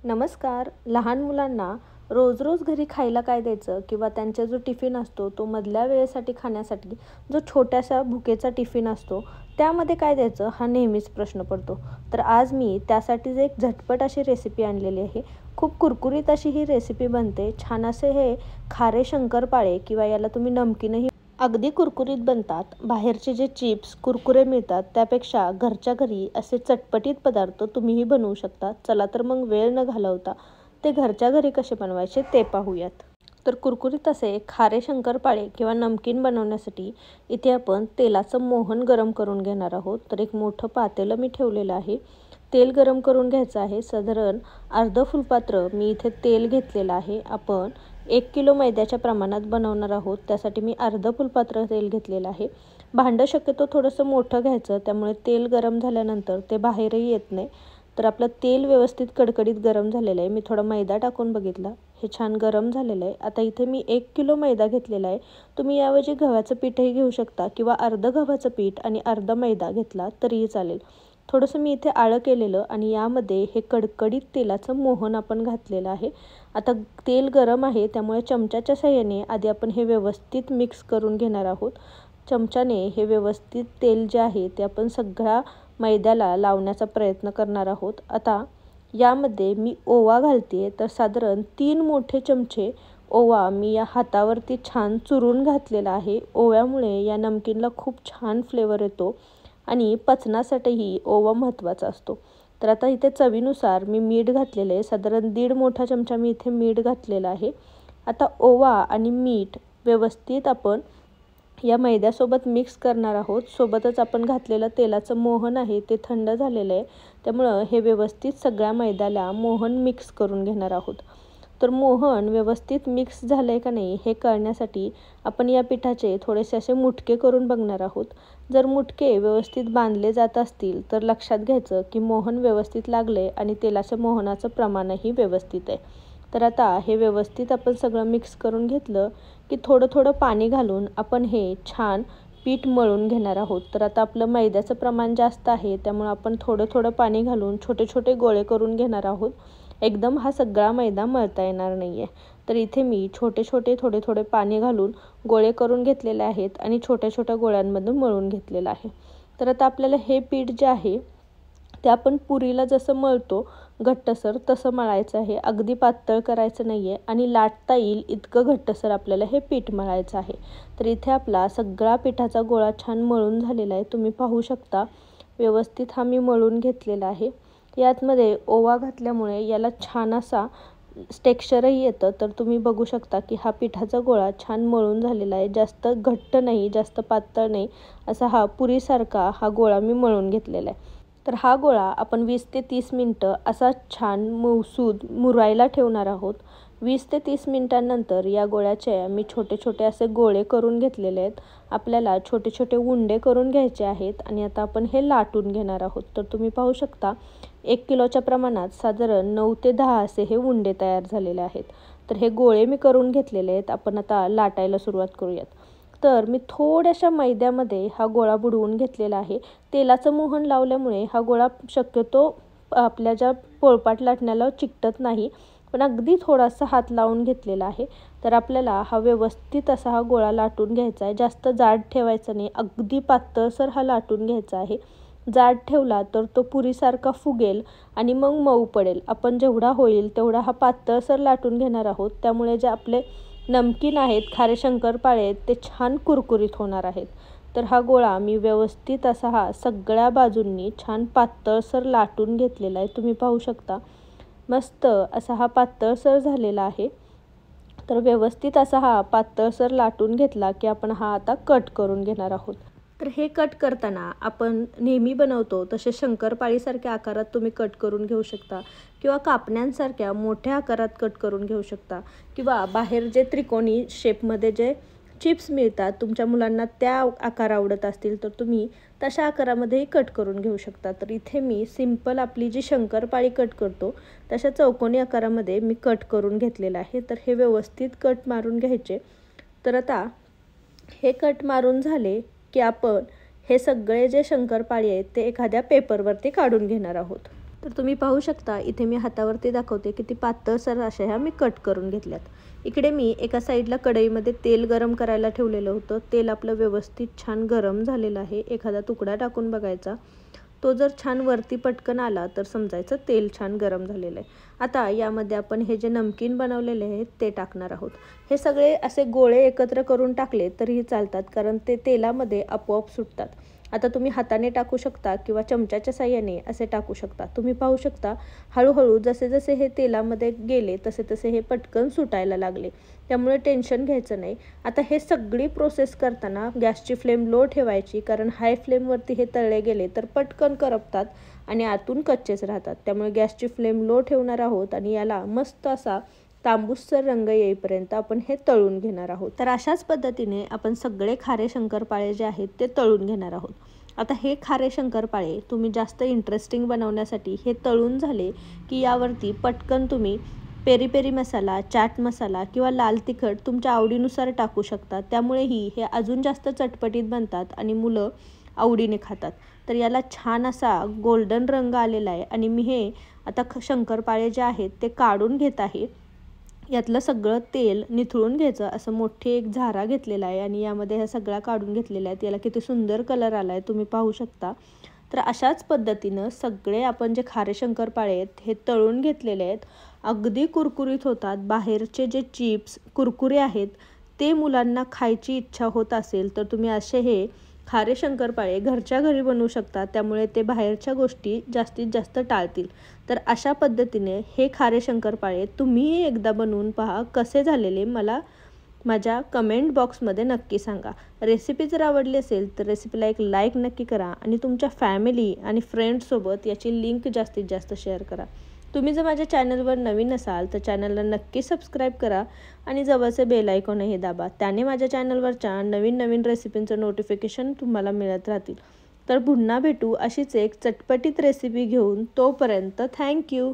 नमस्कार. लहान मुलांना रोज रोज घरी खायला काय द्यायचं किंवा त्यांचा जो टिफिन असतो तो मधल्या वेळेसाठी खाण्यासाठी जो छोट्याशा भुकेचा टिफिन असतो त्यामध्ये काय द्यायचं हा नेहमीच प्रश्न पडतो. तर आज मी त्यासाठीच एक झटपट अशी रेसिपी आणलेली आहे. खूप कुरकुरीत अशी ही रेसिपी बनते. छान असे हे खारे शंकरपाळे किंवा याला तुम्ही नमकीनही अगदी कुरकुरीत बनतात. बाहेरचे जे चिप्स कुरकुरे मिळतात त्यापेक्षा घरच्या घरी असे चटपटीत पदार्थ तुम्हीही बनवू शकता. चला तर मग वेळ न घालवता ते घरच्या घरी कसे बनवायचे ते पाहूयात. तर कुरकुरीत असे खारे शंकरपाळे किंवा नमकीन बनवण्यासाठी इथे आपण तेलाचं मोहन गरम करून घेणार आहोत. तर एक मोठं पातेलं मी ठेवलेलं आहे. तेल गरम करून घ्यायचं आहे. साधारण अर्ध फुलपात्र मी इथे तेल घेतलेलं आहे. आपण 1 किलो मैद्याच्या प्रमाणात बनवणार आहोत. त्यासाठी मी अर्ध फुलपात्र तेल घेतलेलं आहे. भांडं शक्यतो थोडंसं मोठं घ्यायचं, त्यामुळे तेल गरम झाल्यानंतर ते बाहेरही येत नाही. तर आपलं तेल व्यवस्थित कडकडीत गरम झालेलं आहे. मी थोडा मैदा टाकून बघितला, हे छान गरम झालेलं आहे. आता इथे मी 1 किलो मैदा घेतलेला आहे. तुम्ही याऐवजी गव्हाचं पीठही घेऊ शकता किंवा अर्ध गव्हाचं पीठ आणि अर्धा मैदा घेतला तरीही चालेल. थोडंसं मी इथे आळं केलेलं आणि यामध्ये हे कडकडीत तेलाचं मोहन आपण घातलेलं आहे. आता तेल गरम आहे त्यामुळे चमच्याच्या साहाय्याने आधी आपण हे व्यवस्थित मिक्स करून घेणार आहोत. चमच्याने हे व्यवस्थित तेल जे आहे ते आपण सगळ्या मैद्याला लावण्याचा प्रयत्न करणार आहोत. आता यामध्ये मी ओवा घालते. तर साधारण 3 मोठे चमचे ओवा मी या हातावरती छान चुरून घातलेला आहे. ओव्यामुळे या नमकीनला खूप छान फ्लेवर येतो आणि पचनासाठीही ओवा महत्त्वाचा असतो. तर आता इथे चवीनुसार मी मीठ घातलेलं आहे. साधारण 1.5 मोठा चमचा मी इथे मीठ घातलेलं आहे. आता ओवा आणि मीठ व्यवस्थित आपण या मैद्यासोबत मिक्स करणार आहोत. सोबतच आपण घातलेलं तेलाचं मोहन आहे ते थंड झालेलं आहे. त्यामुळं हे व्यवस्थित सगळ्या मैद्याला मोहन मिक्स करून घेणार आहोत. तर मोहन व्यवस्थित मिक्स झालं आहे का नाही हे कळण्यासाठी आपण या पिठाचे थोडेसे असे मुटके करून बघणार आहोत. जर मुटके व्यवस्थित बांधले जात असतील तर लक्षात घ्यायचं की मोहन व्यवस्थित लागले आणि तेलाच्या मोहनाचं प्रमाणही व्यवस्थित आहे. तर आता हे व्यवस्थित आपण सगळं मिक्स करून घेतलं की थोडं थोडं पाणी घालून आपण हे छान पीठ मळून घेणार आहोत. तर आता आपलं मैद्याचं प्रमाण जास्त आहे त्यामुळे आपण थोडं थोडं पाणी घालून छोटे छोटे गोळे करून घेणार आहोत. एकदम हा सगळा मैदा मळता येणार नाही आहे. तर इथे मी छोटे छोटे थोडे थोडे पाणी घालून गोळे करून घेतलेले आहेत आणि छोट्या छोट्या गोळ्यांमधून मळून घेतलेलं आहे. तर आता आपल्याला हे पीठ जे आहे ते आपण पुरीला जसं मळतो घट्टसर तसं मळायचं आहे. अगदी पातळ करायचं नाही आहे आणि लाटता येईल इतकं घट्टसर आपल्याला हे पीठ मळायचं आहे. तर इथे आपला सगळा पिठाचा गोळा छान मळून झालेला आहे. तुम्ही पाहू शकता व्यवस्थित हा मी मळून घेतलेला आहे. यातमध्ये ओवा घातल्यामुळे याला छान असा टेक्स्चरही येतं. तर तुम्ही बघू शकता की हा पिठाचा गोळा छान मळून झालेला आहे. जास्त घट्ट नाही जास्त पातळ नाही असा हा पुरीसारखा हा गोळा मी मळून घेतलेला आहे. तर हा गोळा आपण 20 ते 30 मिनटं असा छान मऊसूद मुरायला ठेवणार आहोत. 20 ते 30 मिनटांनंतर या गोळ्याचे मी छोटे छोटे असे गोळे करून घेतलेले आहेत. आपल्याला छोटे छोटे उंडे करून घ्यायचे आहेत आणि आता आपण हे लाटून घेणार आहोत. तर तुम्ही पाहू शकता 1 किलोच्या प्रमाणात साधारण 9 ते 10 असे हे उंडे तयार झालेले आहेत. तर हे गोळे मी करून घेतलेले आहेत. आपण आता लाटायला सुरुवात करूयात. तर मी थोड्याशा मैद्यामध्ये हा गोळा बुडवून घेतलेला आहे. तेलाचं मोहन लावल्यामुळे हा गोळा शक्यतो आपल्या ज्या पोळपाट लाटण्याला चिकटत नाही, पण अगदी थोडासा हात लावून घेतलेला आहे. तर आपल्याला हा व्यवस्थित असा हा गोळा लाटून घ्यायचा आहे. जास्त जाड ठेवायचा नाही, अगदी पातळसर हा लाटून घ्यायचा आहे. जाड ठेवला तर तो पुरीसारखा फुगेल आणि मग मऊ पडेल. आपण जेवढा होईल तेवढा हा पातळसर लाटून घेणार आहोत. त्यामुळे जे आपले नमकीन आहेत खारे शंकरपाळे आहेत ते छान कुरकुरीत होणार आहेत. तर हा गोळा मी व्यवस्थित असा हा सगळ्या बाजूंनी छान पातळसर लाटून घेतलेला आहे. तुम्ही पाहू शकता मस्त असा हा पातळसर झालेला आहे. तर व्यवस्थित असा हा पातळसर लाटून घेतला की आपण हा आता कट करून घेणार आहोत. तर हे कट करताना आपण नेहमी बनवतो तसे शंकरपाळीसारख्या आकारात तुम्ही कट करून घेऊ शकता किंवा कापण्यांसारख्या मोठ्या आकारात कट करून घेऊ शकता किंवा बाहेर जे त्रिकोणी शेपमध्ये जे चिप्स मिळतात तुमच्या मुलांना त्या आकार आवडत असतील तर तुम्ही तशा आकारामध्येही कट करून घेऊ शकता. तर इथे मी सिंपल आपली जी शंकरपाळी कट करतो तशा चौकोनी आकारामध्ये मी कट करून घेतलेलं आहे. तर हे व्यवस्थित कट मारून घ्यायचे. तर आता हे कट मारून झाले की आपण हे सगळे जे शंकरपाळी आहेत ते एखाद्या पेपरवरती काढून घेणार आहोत. तर तुम्ही पाहू शकता इथे मी हातावरती दाखवते किती पातळसर अशा ह्या मी कट करून घेतल्यात. इकडे मी एका साईडला कढईमध्ये तेल गरम करायला ठेवलेलं होतं. तेल आपलं व्यवस्थित छान गरम झालेलं आहे. एखादा तुकडा टाकून बघायचा. तो जर छान वरती पटकन आला तर समजायचं तेल छान गरम झालेलं आहे. आता यामध्ये आपण हे जे नमकीन बनवलेले आहेत ते टाकणार आहोत. हे सगळे असे गोळे एकत्र करून टाकले तरीही चालतात, कारण ते तेलामध्ये आपोआप सुटतात. आता तुम्ही हाताने टाकू शकता किंवा चमच्याच्या साहाय्याने असे टाकू शकता. तुम्ही पाहू शकता हळूहळू जसे जसे हे तेलामध्ये गेले तसे तसे हे पटकन सुटायला लागले. त्यामुळे टेन्शन घ्यायचं नाही. आता हे सगळी प्रोसेस करताना गॅसची फ्लेम लो ठेवायची, कारण हाय फ्लेमवरती हे तळले गेले तर पटकन करपतात आणि आतून कच्चेच राहतात. त्यामुळे गॅसची फ्लेम लो ठेवणार आहोत आणि याला मस्त असा तांबूससर रंग येईपर्यंत आपण हे तळून घेणार आहोत. तर अशाच पद्धतीने आपण सगळे खारे शंकरपाळे जे आहेत ते तळून घेणार आहोत. आता हे खारे शंकरपाळे तुम्ही जास्त इंटरेस्टिंग बनवण्यासाठी हे तळून झाले की यावरती पटकन तुम्ही पेरी पेरी मसाला, चाट मसाला किंवा लाल तिखट तुमच्या आवडीनुसार टाकू शकता. त्यामुळेही हे अजून जास्त चटपटीत बनतात आणि मुलं आवडीने खातात. तर याला छान असा गोल्डन रंग आलेला आहे आणि मी हे आता शंकरपाळे जे आहेत ते काढून घेत आहे. यातलं सगळं तेल निथळून घ्यायचं. असं मोठे एक झारा घेतलेला आहे आणि यामध्ये ह्या सगळ्या काढून घेतलेल्या आहेत. याला किती सुंदर कलर आला आहे तुम्ही पाहू शकता. तर अशाच पद्धतीनं सगळे आपण जे खारे शंकरपाळे आहेत हे तळून घेतलेले आहेत. अगदी कुरकुरीत होतात. बाहेरचे जे चिप्स कुरकुरे आहेत ते मुलांना खायची इच्छा होत असेल तर तुम्ही असे हे खारे शंकरपाळे घरच्या घरी बनवू शकता. त्यामुळे ते बाहेरच्या गोष्टी जास्तीत जास्त टाळतील. तर अशा पद्धतीने हे खारे शंकरपाळे तुम्हीही एकदा बनवून पहा. कसे झालेले मला माझ्या कमेंट बॉक्समध्ये नक्की सांगा. रेसिपी जर आवडली असेल तर रेसिपीला एक लाईक नक्की करा आणि तुमच्या फॅमिली आणि फ्रेंड्ससोबत याची लिंक जास्तीत जास्त शेअर करा. तुम्ही जर माझ्या चॅनलवर नवीन असाल तर चॅनलला नक्की सबस्क्राईब करा आणि जवळचे बेल आयकॉनही दाबा. त्याने माझ्या चॅनलवरच्या नवीन नवीन रेसिपींचं नोटिफिकेशन तुम्हाला मिळत राहतील. तर पुन्हा भेटू अशीच एक चटपटीत रेसिपी घेऊन. तोपर्यंत थँक्यू.